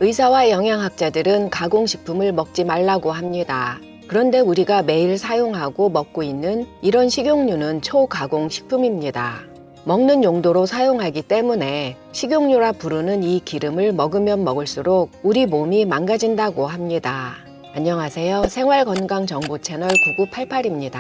의사와 영양학자들은 가공식품을 먹지 말라고 합니다. 그런데 우리가 매일 사용하고 먹고 있는 이런 식용유는 초가공식품입니다. 먹는 용도로 사용하기 때문에 식용유라 부르는 이 기름을 먹으면 먹을수록 우리 몸이 망가진다고 합니다. 안녕하세요. 생활건강정보 채널 9988입니다.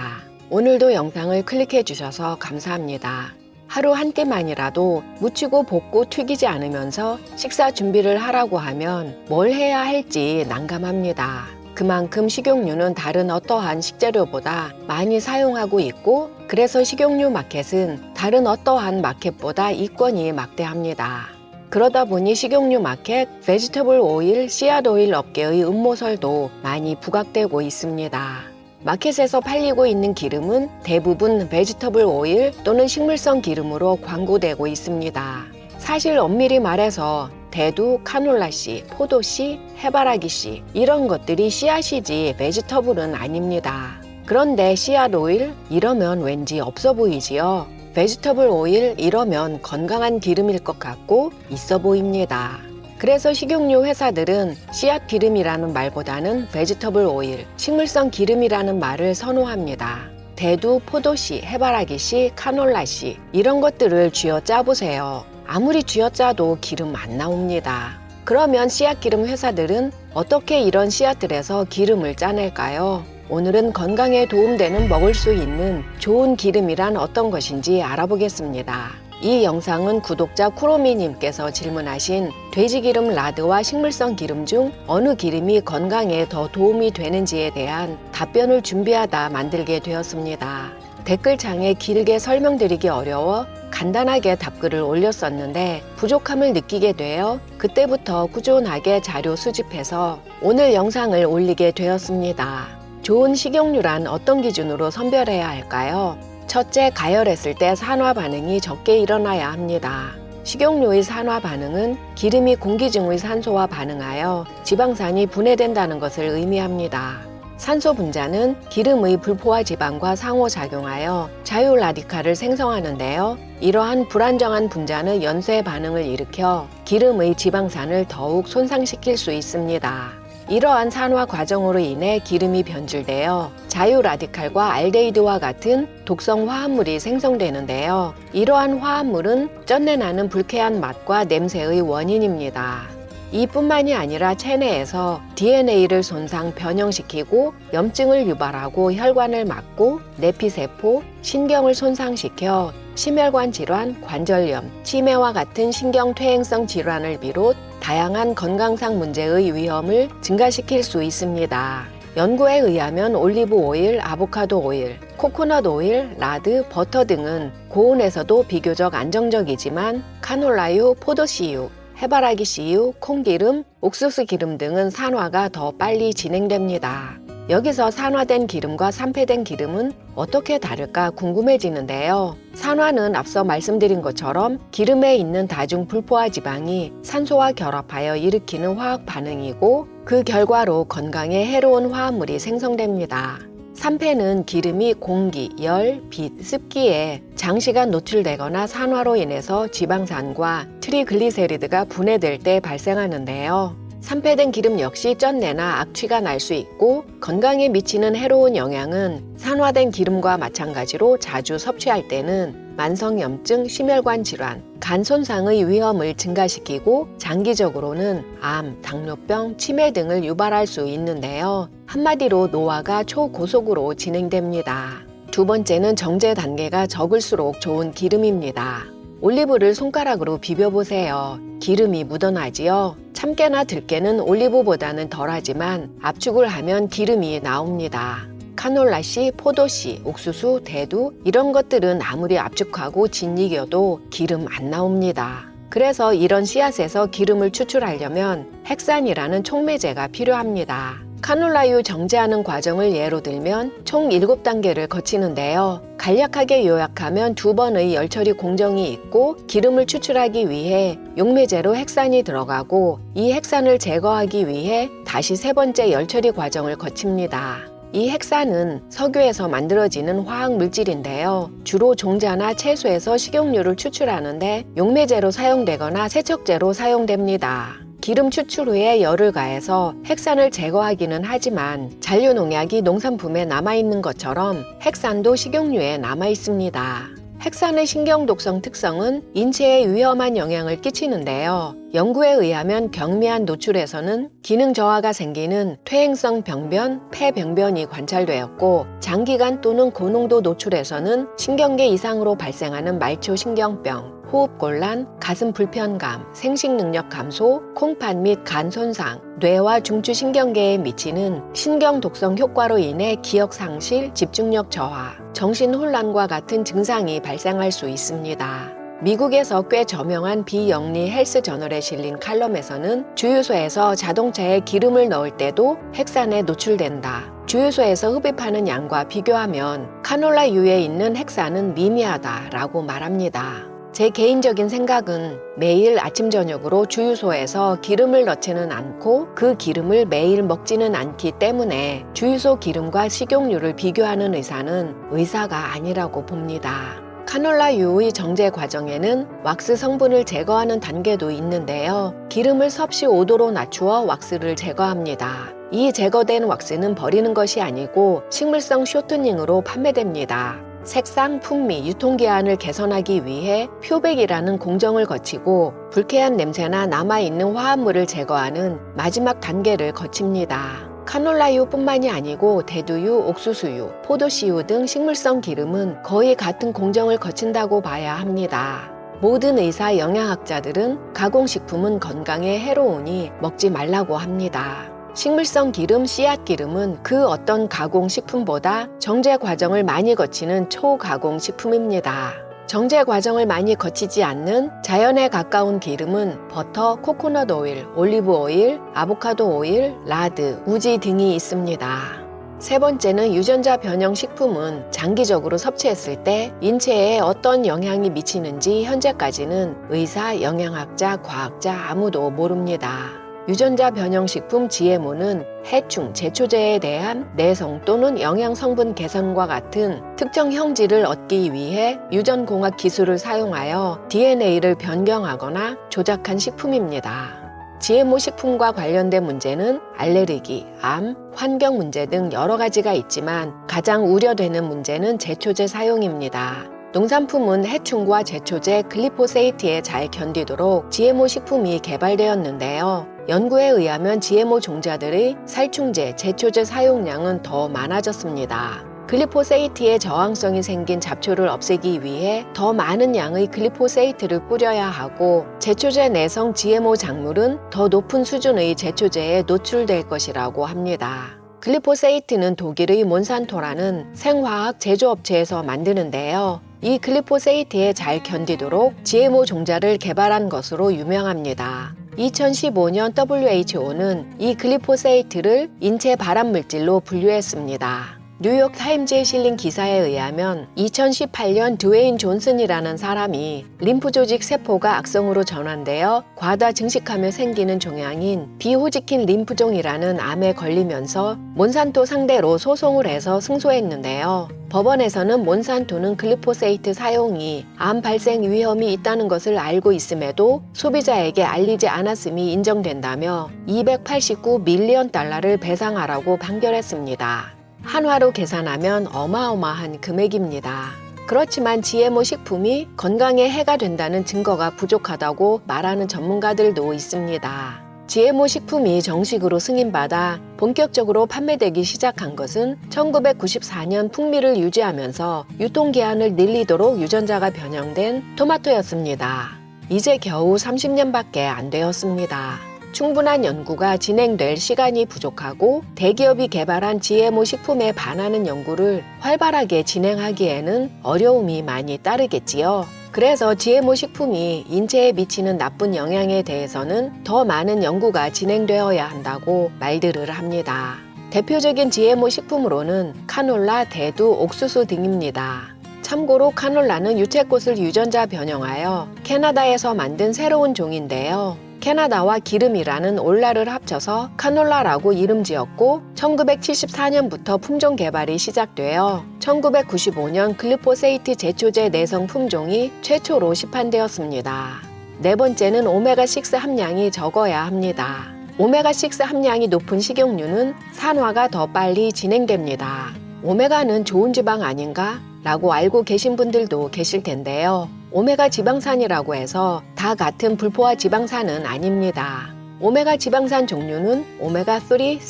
오늘도 영상을 클릭해 주셔서 감사합니다. 하루 한 끼만이라도 묻히고 볶고 튀기지 않으면서 식사 준비를 하라고 하면 뭘 해야 할지 난감합니다. 그만큼 식용유는 다른 어떠한 식재료보다 많이 사용하고 있고, 그래서 식용유 마켓은 다른 어떠한 마켓보다 이권이 막대합니다. 그러다 보니 식용유 마켓, 베지터블 오일, 씨앗 오일 업계의 음모설도 많이 부각되고 있습니다. 마켓에서 팔리고 있는 기름은 대부분 베지터블 오일 또는 식물성 기름으로 광고되고 있습니다. 사실 엄밀히 말해서 대두, 카놀라씨, 포도씨, 해바라기씨 이런 것들이 씨앗이지 베지터블은 아닙니다. 그런데 씨앗 오일 이러면 왠지 없어 보이지요. 베지터블 오일 이러면 건강한 기름일 것 같고 있어 보입니다. 그래서 식용유 회사들은 씨앗 기름이라는 말보다는 베지터블 오일, 식물성 기름이라는 말을 선호합니다. 대두, 포도씨, 해바라기씨, 카놀라씨 이런 것들을 쥐어짜 보세요. 아무리 쥐어짜도 기름 안 나옵니다. 그러면 씨앗 기름 회사들은 어떻게 이런 씨앗들에서 기름을 짜낼까요? 오늘은 건강에 도움되는 먹을 수 있는 좋은 기름이란 어떤 것인지 알아보겠습니다. 이 영상은 구독자 쿠로미님께서 질문하신 돼지기름 라드와 식물성 기름 중 어느 기름이 건강에 더 도움이 되는지에 대한 답변을 준비하다 만들게 되었습니다. 댓글창에 길게 설명드리기 어려워 간단하게 답글을 올렸었는데 부족함을 느끼게 되어 그때부터 꾸준하게 자료 수집해서 오늘 영상을 올리게 되었습니다. 좋은 식용유란 어떤 기준으로 선별해야 할까요? 첫째, 가열했을 때 산화 반응이 적게 일어나야 합니다. 식용유의 산화 반응은 기름이 공기 중의 산소와 반응하여 지방산이 분해된다는 것을 의미합니다. 산소 분자는 기름의 불포화 지방과 상호작용하여 자유 라디칼을 생성하는데요. 이러한 불안정한 분자는 연쇄 반응을 일으켜 기름의 지방산을 더욱 손상시킬 수 있습니다. 이러한 산화 과정으로 인해 기름이 변질되어 자유 라디칼과 알데히드와 같은 독성 화합물이 생성되는데요. 이러한 화합물은 쩐내나는 불쾌한 맛과 냄새의 원인입니다. 이뿐만이 아니라 체내에서 DNA를 손상 변형시키고 염증을 유발하고 혈관을 막고 내피세포, 신경을 손상시켜 심혈관 질환, 관절염, 치매와 같은 신경퇴행성 질환을 비롯 다양한 건강상 문제의 위험을 증가시킬 수 있습니다. 연구에 의하면 올리브 오일, 아보카도 오일, 코코넛 오일, 라드, 버터 등은 고온에서도 비교적 안정적이지만 카놀라유, 포도씨유, 해바라기 씨유, 콩기름, 옥수수 기름 등은 산화가 더 빨리 진행됩니다. 여기서 산화된 기름과 산패된 기름은 어떻게 다를까 궁금해지는데요. 산화는 앞서 말씀드린 것처럼 기름에 있는 다중 불포화 지방이 산소와 결합하여 일으키는 화학 반응이고 그 결과로 건강에 해로운 화합물이 생성됩니다. 산패는 기름이 공기, 열, 빛, 습기에 장시간 노출되거나 산화로 인해서 지방산과 트리글리세리드가 분해될 때 발생하는데요. 산패된 기름 역시 쩐내나 악취가 날 수 있고 건강에 미치는 해로운 영향은 산화된 기름과 마찬가지로 자주 섭취할 때는 만성염증, 심혈관 질환, 간 손상의 위험을 증가시키고 장기적으로는 암, 당뇨병, 치매 등을 유발할 수 있는데요. 한마디로 노화가 초고속으로 진행됩니다. 두 번째는 정제 단계가 적을수록 좋은 기름입니다. 올리브를 손가락으로 비벼보세요. 기름이 묻어나지요? 참깨나 들깨는 올리브보다는 덜하지만 압축을 하면 기름이 나옵니다. 카놀라씨, 포도씨, 옥수수, 대두 이런 것들은 아무리 압축하고 짓이겨도 기름 안 나옵니다. 그래서 이런 씨앗에서 기름을 추출하려면 헥산이라는 촉매제가 필요합니다. 카놀라유 정제하는 과정을 예로 들면 총 7단계를 거치는데요. 간략하게 요약하면 2번의 열처리 공정이 있고 기름을 추출하기 위해 용매제로 헥산이 들어가고 이 헥산을 제거하기 위해 다시 3번째 열처리 과정을 거칩니다. 이 헥산은 석유에서 만들어지는 화학 물질인데요. 주로 종자나 채소에서 식용유를 추출하는데 용매제로 사용되거나 세척제로 사용됩니다. 기름 추출 후에 열을 가해서 핵산을 제거하기는 하지만 잔류농약이 농산품에 남아있는 것처럼 핵산도 식용유에 남아있습니다. 핵산의 신경독성 특성은 인체에 위험한 영향을 끼치는데요. 연구에 의하면 경미한 노출에서는 기능 저하가 생기는 퇴행성 병변, 폐병변이 관찰되었고 장기간 또는 고농도 노출에서는 신경계 이상으로 발생하는 말초신경병, 호흡곤란, 가슴 불편감, 생식능력 감소, 콩팥 및 간 손상, 뇌와 중추신경계에 미치는 신경독성 효과로 인해 기억상실, 집중력 저하, 정신혼란과 같은 증상이 발생할 수 있습니다. 미국에서 꽤 저명한 비영리 헬스 저널에 실린 칼럼에서는 주유소에서 자동차에 기름을 넣을 때도 핵산에 노출된다. 주유소에서 흡입하는 양과 비교하면 카놀라유에 있는 핵산은 미미하다라고 말합니다. 제 개인적인 생각은 매일 아침 저녁으로 주유소에서 기름을 넣지는 않고 그 기름을 매일 먹지는 않기 때문에 주유소 기름과 식용유를 비교하는 의사는 의사가 아니라고 봅니다. 카놀라유의 정제 과정에는 왁스 성분을 제거하는 단계도 있는데요. 기름을 섭씨 5도로 낮추어 왁스를 제거합니다. 이 제거된 왁스는 버리는 것이 아니고 식물성 쇼트닝으로 판매됩니다. 색상, 풍미, 유통기한을 개선하기 위해 표백이라는 공정을 거치고 불쾌한 냄새나 남아있는 화합물을 제거하는 마지막 단계를 거칩니다. 카놀라유뿐만이 아니고 대두유, 옥수수유, 포도씨유 등 식물성 기름은 거의 같은 공정을 거친다고 봐야 합니다. 모든 의사 영양학자들은 가공식품은 건강에 해로우니 먹지 말라고 합니다. 식물성 기름, 씨앗 기름은 그 어떤 가공식품보다 정제 과정을 많이 거치는 초가공식품입니다. 정제 과정을 많이 거치지 않는 자연에 가까운 기름은 버터, 코코넛 오일, 올리브 오일, 아보카도 오일, 라드, 우지 등이 있습니다. 세 번째는 유전자 변형 식품은 장기적으로 섭취했을 때 인체에 어떤 영향이 미치는지 현재까지는 의사, 영양학자, 과학자 아무도 모릅니다. 유전자 변형식품 GMO는 해충, 제초제에 대한 내성 또는 영양성분 개선과 같은 특정 형질을 얻기 위해 유전공학 기술을 사용하여 DNA를 변경하거나 조작한 식품입니다. GMO 식품과 관련된 문제는 알레르기, 암, 환경 문제 등 여러 가지가 있지만 가장 우려되는 문제는 제초제 사용입니다. 농산품은 해충과 제초제 글리포세이트에 잘 견디도록 GMO 식품이 개발되었는데요. 연구에 의하면 GMO 종자들의 살충제, 제초제 사용량은 더 많아졌습니다. 글리포세이트에 저항성이 생긴 잡초를 없애기 위해 더 많은 양의 글리포세이트를 뿌려야 하고 제초제 내성 GMO 작물은 더 높은 수준의 제초제에 노출될 것이라고 합니다. 글리포세이트는 독일의 몬산토라는 생화학 제조업체에서 만드는데요. 이 글리포세이트에 잘 견디도록 GMO 종자를 개발한 것으로 유명합니다. 2015년 WHO는 이 글리포세이트를 인체 발암물질로 분류했습니다. 뉴욕 타임즈에 실린 기사에 의하면 2018년 드웨인 존슨이라는 사람이 림프조직 세포가 악성으로 전환되어 과다 증식하며 생기는 종양인 비호지킨 림프종이라는 암에 걸리면서 몬산토 상대로 소송을 해서 승소했는데요. 법원에서는 몬산토는 글리포세이트 사용이 암 발생 위험이 있다는 것을 알고 있음에도 소비자에게 알리지 않았음이 인정된다며 289밀리언 달러를 배상하라고 판결했습니다. 한화로 계산하면 어마어마한 금액입니다. 그렇지만 GMO 식품이 건강에 해가 된다는 증거가 부족하다고 말하는 전문가들도 있습니다. GMO 식품이 정식으로 승인받아 본격적으로 판매되기 시작한 것은 1994년 풍미를 유지하면서 유통기한을 늘리도록 유전자가 변형된 토마토였습니다. 이제 겨우 30년밖에 안 되었습니다. 충분한 연구가 진행될 시간이 부족하고 대기업이 개발한 GMO 식품에 반하는 연구를 활발하게 진행하기에는 어려움이 많이 따르겠지요. 그래서 GMO 식품이 인체에 미치는 나쁜 영향에 대해서는 더 많은 연구가 진행되어야 한다고 말들을 합니다. 대표적인 GMO 식품으로는 카놀라, 대두, 옥수수 등입니다. 참고로 카놀라는 유채꽃을 유전자 변형하여 캐나다에서 만든 새로운 종인데요. 캐나다와 기름이라는 올라를 합쳐서 카놀라라고 이름 지었고 1974년부터 품종 개발이 시작되어 1995년 글리포세이트 제초제 내성 품종이 최초로 시판되었습니다. 네 번째는 오메가6 함량이 적어야 합니다. 오메가6 함량이 높은 식용유는 산화가 더 빨리 진행됩니다. 오메가는 좋은 지방 아닌가? 라고 알고 계신 분들도 계실 텐데요. 오메가 지방산이라고 해서 다 같은 불포화 지방산은 아닙니다. 오메가 지방산 종류는 오메가3, 6,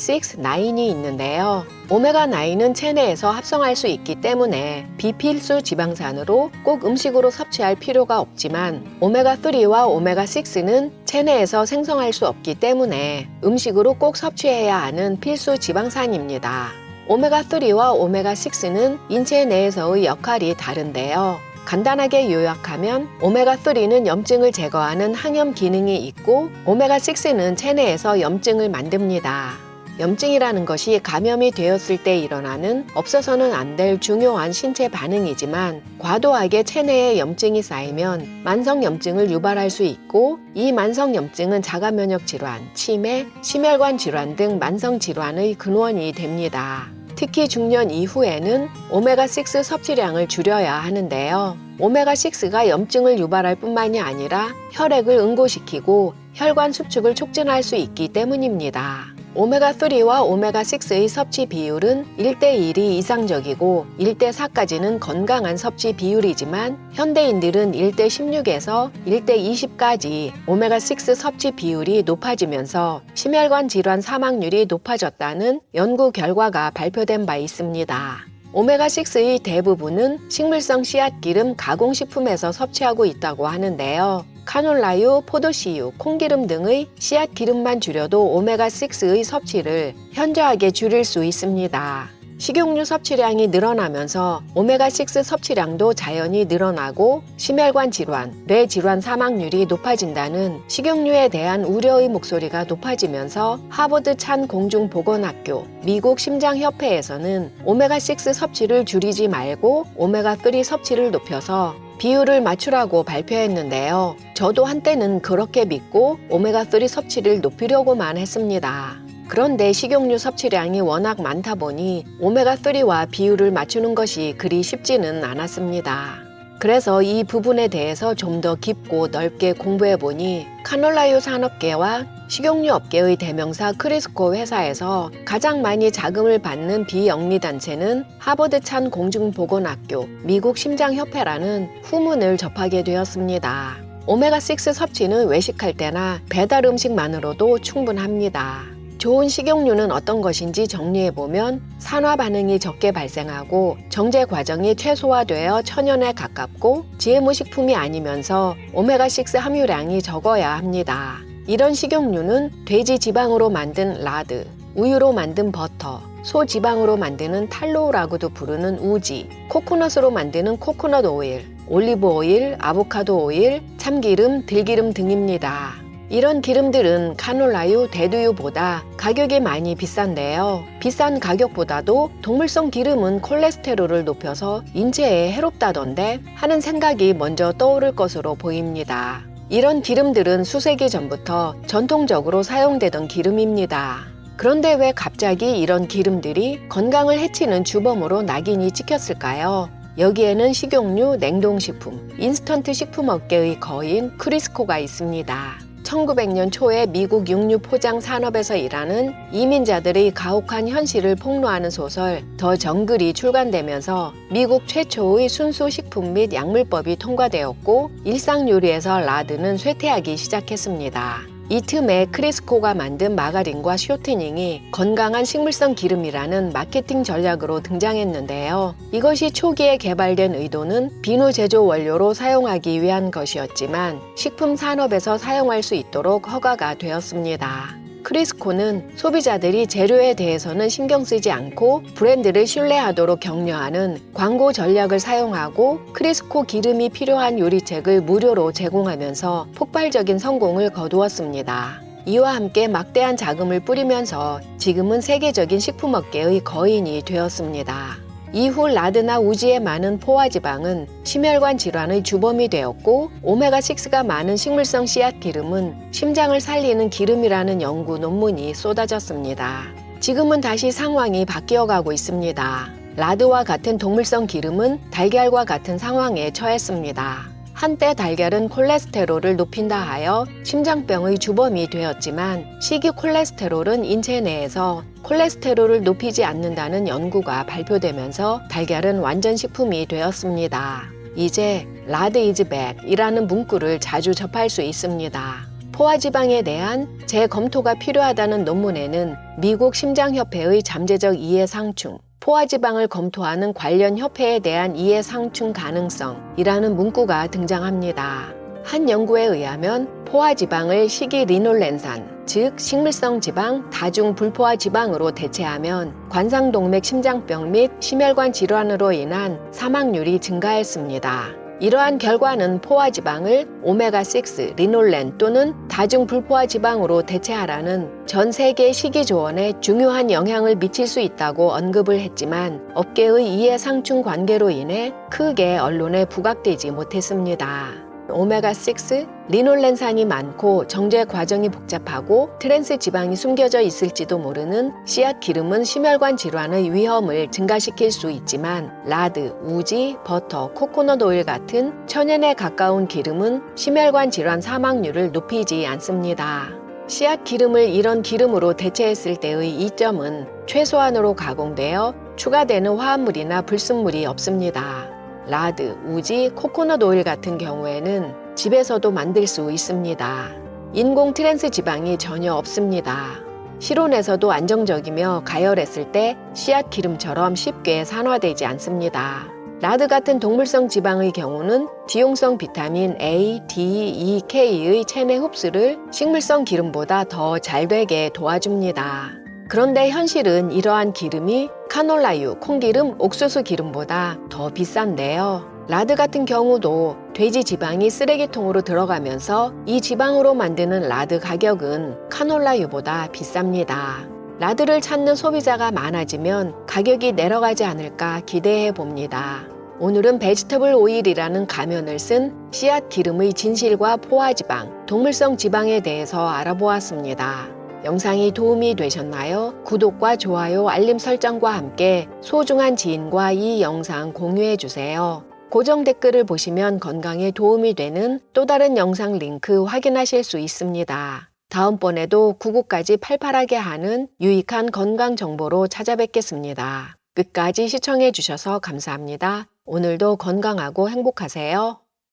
9이 있는데요. 오메가9은 체내에서 합성할 수 있기 때문에 비필수 지방산으로 꼭 음식으로 섭취할 필요가 없지만 오메가3와 오메가6는 체내에서 생성할 수 없기 때문에 음식으로 꼭 섭취해야 하는 필수 지방산입니다. 오메가3와 오메가6는 인체 내에서의 역할이 다른데요. 간단하게 요약하면 오메가3는 염증을 제거하는 항염 기능이 있고 오메가6는 체내에서 염증을 만듭니다. 염증이라는 것이 감염이 되었을 때 일어나는 없어서는 안 될 중요한 신체 반응이지만 과도하게 체내에 염증이 쌓이면 만성염증을 유발할 수 있고 이 만성염증은 자가면역 질환, 치매, 심혈관 질환 등 만성질환의 근원이 됩니다. 특히 중년 이후에는 오메가6 섭취량을 줄여야 하는데요. 오메가6가 염증을 유발할 뿐만이 아니라 혈액을 응고시키고 혈관 수축을 촉진할 수 있기 때문입니다. 오메가3와 오메가6의 섭취 비율은 1대1이 이상적이고 1대4까지는 건강한 섭취 비율이지만 현대인들은 1대16에서 1대20까지 오메가6 섭취 비율이 높아지면서 심혈관 질환 사망률이 높아졌다는 연구 결과가 발표된 바 있습니다. 오메가6의 대부분은 식물성 씨앗기름 가공식품에서 섭취하고 있다고 하는데요. 카놀라유, 포도씨유, 콩기름 등의 씨앗 기름만 줄여도 오메가6의 섭취를 현저하게 줄일 수 있습니다. 식용유 섭취량이 늘어나면서 오메가6 섭취량도 자연히 늘어나고 심혈관 질환, 뇌 질환 사망률이 높아진다는 식용유에 대한 우려의 목소리가 높아지면서 하버드 찬 공중보건학교, 미국 심장협회에서는 오메가6 섭취를 줄이지 말고 오메가3 섭취를 높여서 비율을 맞추라고 발표했는데요. 저도 한때는 그렇게 믿고 오메가3 섭취를 높이려고만 했습니다. 그런데 식용유 섭취량이 워낙 많다 보니 오메가3와 비율을 맞추는 것이 그리 쉽지는 않았습니다. 그래서 이 부분에 대해서 좀 더 깊고 넓게 공부해보니 카놀라유 산업계와 식용유 업계의 대명사 크리스코 회사에서 가장 많이 자금을 받는 비영리단체는 하버드 찬 공중보건학교, 미국 심장협회라는 후문을 접하게 되었습니다. 오메가6 섭취는 외식할 때나 배달 음식만으로도 충분합니다. 좋은 식용유는 어떤 것인지 정리해보면 산화 반응이 적게 발생하고 정제 과정이 최소화되어 천연에 가깝고 GMO 식품이 아니면서 오메가6 함유량이 적어야 합니다. 이런 식용유는 돼지 지방으로 만든 라드, 우유로 만든 버터, 소 지방으로 만드는 탈로라고도 부르는 우지, 코코넛으로 만드는 코코넛 오일, 올리브 오일, 아보카도 오일, 참기름, 들기름 등입니다. 이런 기름들은 카놀라유, 대두유보다 가격이 많이 비싼데요. 비싼 가격보다도 동물성 기름은 콜레스테롤을 높여서 인체에 해롭다던데 하는 생각이 먼저 떠오를 것으로 보입니다. 이런 기름들은 수세기 전부터 전통적으로 사용되던 기름입니다. 그런데 왜 갑자기 이런 기름들이 건강을 해치는 주범으로 낙인이 찍혔을까요? 여기에는 식용유, 냉동식품, 인스턴트 식품 업계의 거인 크리스코가 있습니다. 1900년 초에 미국 육류 포장 산업에서 일하는 이민자들의 가혹한 현실을 폭로하는 소설 더 정글이 출간되면서 미국 최초의 순수 식품 및 약물법이 통과되었고 일상 요리에서 라드는 쇠퇴하기 시작했습니다. 이 틈에 크리스코가 만든 마가린과 쇼트닝이 건강한 식물성 기름이라는 마케팅 전략으로 등장했는데요. 이것이 초기에 개발된 의도는 비누 제조 원료로 사용하기 위한 것이었지만 식품 산업에서 사용할 수 있도록 허가가 되었습니다. 크리스코는 소비자들이 재료에 대해서는 신경 쓰지 않고 브랜드를 신뢰하도록 격려하는 광고 전략을 사용하고 크리스코 기름이 필요한 요리책을 무료로 제공하면서 폭발적인 성공을 거두었습니다. 이와 함께 막대한 자금을 뿌리면서 지금은 세계적인 식품업계의 거인이 되었습니다. 이후 라드나 우지의 많은 포화지방은 심혈관 질환의 주범이 되었고 오메가6가 많은 식물성 씨앗 기름은 심장을 살리는 기름이라는 연구 논문이 쏟아졌습니다. 지금은 다시 상황이 바뀌어가고 있습니다. 라드와 같은 동물성 기름은 달걀과 같은 상황에 처했습니다. 한때 달걀은 콜레스테롤을 높인다 하여 심장병의 주범이 되었지만 식이 콜레스테롤은 인체 내에서 콜레스테롤을 높이지 않는다는 연구가 발표되면서 달걀은 완전 식품이 되었습니다. 이제 라드 이즈 백이라는 문구를 자주 접할 수 있습니다. 포화지방에 대한 재검토가 필요하다는 논문에는 미국 심장협회의 잠재적 이해 상충, 포화지방을 검토하는 관련 협회에 대한 이해 상충 가능성이라는 문구가 등장합니다. 한 연구에 의하면 포화지방을 식이 리놀렌산, 즉 식물성 지방, 다중 불포화 지방으로 대체하면 관상동맥 심장병 및 심혈관 질환으로 인한 사망률이 증가했습니다. 이러한 결과는 포화지방을 오메가6, 리놀렌 또는 다중 불포화 지방으로 대체하라는 전 세계 식이조언에 중요한 영향을 미칠 수 있다고 언급을 했지만 업계의 이해 상충 관계로 인해 크게 언론에 부각되지 못했습니다. 오메가6, 리놀렌산이 많고 정제 과정이 복잡하고 트랜스 지방이 숨겨져 있을지도 모르는 씨앗 기름은 심혈관 질환의 위험을 증가시킬 수 있지만 라드, 우지, 버터, 코코넛 오일 같은 천연에 가까운 기름은 심혈관 질환 사망률을 높이지 않습니다. 씨앗 기름을 이런 기름으로 대체했을 때의 이점은 최소한으로 가공되어 추가되는 화합물이나 불순물이 없습니다. 라드, 우지, 코코넛 오일 같은 경우에는 집에서도 만들 수 있습니다. 인공 트랜스 지방이 전혀 없습니다. 실온에서도 안정적이며 가열했을 때 씨앗 기름처럼 쉽게 산화되지 않습니다. 라드 같은 동물성 지방의 경우는 지용성 비타민 A, D, E, K의 체내 흡수를 식물성 기름보다 더 잘 되게 도와줍니다. 그런데 현실은 이러한 기름이 카놀라유, 콩기름, 옥수수 기름보다 더 비싼데요. 라드 같은 경우도 돼지 지방이 쓰레기통으로 들어가면서 이 지방으로 만드는 라드 가격은 카놀라유보다 비쌉니다. 라드를 찾는 소비자가 많아지면 가격이 내려가지 않을까 기대해 봅니다. 오늘은 베지터블 오일이라는 가면을 쓴 씨앗 기름의 진실과 포화지방, 동물성 지방에 대해서 알아보았습니다. 영상이 도움이 되셨나요? 구독과 좋아요, 알림 설정과 함께 소중한 지인과 이 영상 공유해 주세요. 고정 댓글을 보시면 건강에 도움이 되는 또 다른 영상 링크 확인하실 수 있습니다. 다음번에도 구구까지 팔팔하게 하는 유익한 건강 정보로 찾아뵙겠습니다. 끝까지 시청해 주셔서 감사합니다. 오늘도 건강하고 행복하세요.